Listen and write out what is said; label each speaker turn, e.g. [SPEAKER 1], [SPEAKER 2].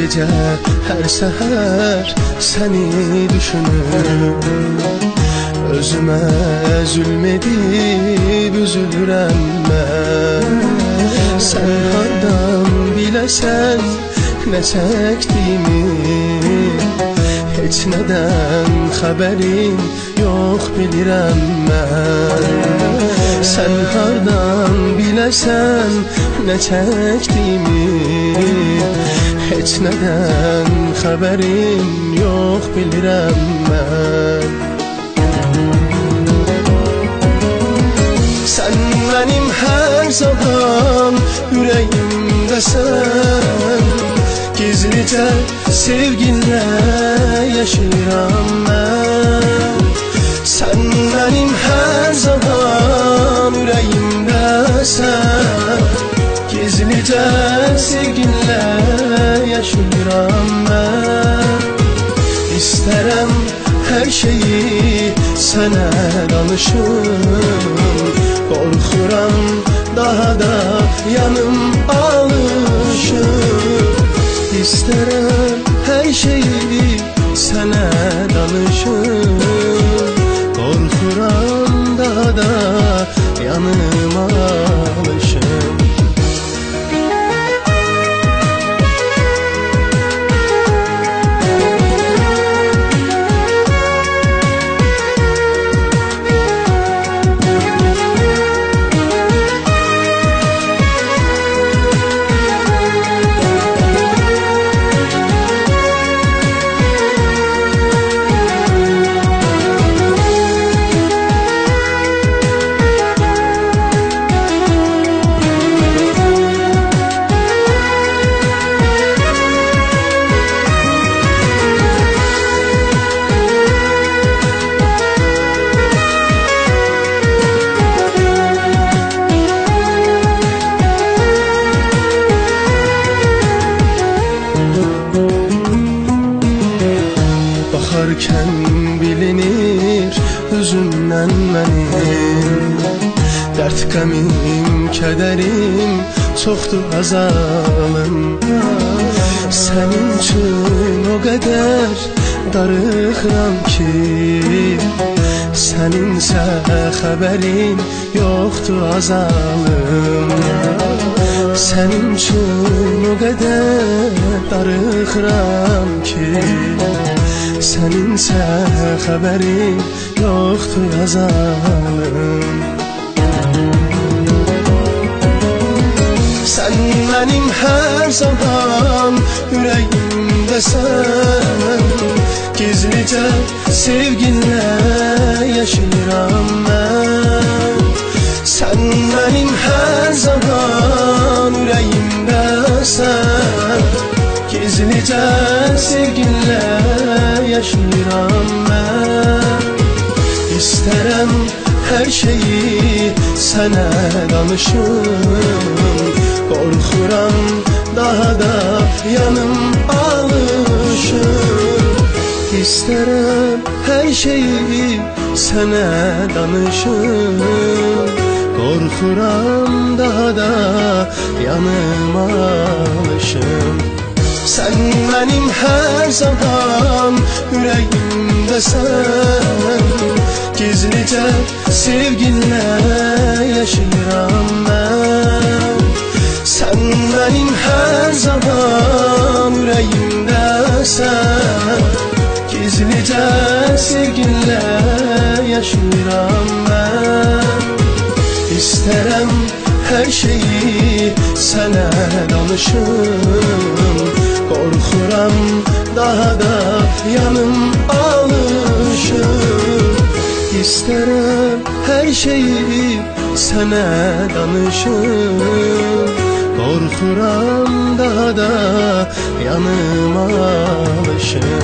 [SPEAKER 1] gecə, hər səhər səni düşünürüm. Özümə zülm edib üzülürəm mən. Sən hardan biləsən nə çəkdiyimi, heç nədən xəbərim yox bilirəm mən. Sən hardan biləsən nə çəkdiyimi, heç nədən xəbərim yox bilirəm mən. Sən mənim hər zaman ürəyimdəsən, gizlicə sevginlə yaşayıram mən. Sən mənim hər zaman ürəyimdəsən, gizlicə sevginlə yaşayıram mən. İstərəm hər şeyi sənə danışım, qorxuram daha da yanım alışım. İstərəm hər şeyi sənə danışım, qorxuram daha da yanım alışım. Baxarkən bilinir üzümdən mənim, dərd qəmim, kədərim çoxdur azalım. Sənin üçün o qədər darıxıram ki, səninsə xəbərin yoxdur azalım. Sənin üçün o qədər darıxıram ki, səninsə xəbərin yoxdur azalım. Sən mənim hər zaman ürəyimdəsən, gizlicə sevginlə yaşayıram mən. Sən mənim hər zaman ürəyimdəsən, gizlicə sevginlə yaşayıram mən. İstərəm hər şeyi sənə danışım, qorxuram daha da yanım alışım. İstərəm hər şeyi sənə danışım, qorxuram daha da yanım alışım. Sən mənim hər zaman ürəyimdəsən, gizlicə sevginlə yaşayıram mən. Sən mənim hər zaman ürəyimdəsən, gizlicə sevginlə yaşayıram mən. İstərəm hər şeyi sənə danışım, qorxuram daha da yanım alışım. İstərəm hər şeyi sənə danışım, qorxuram daha da yanım alışım.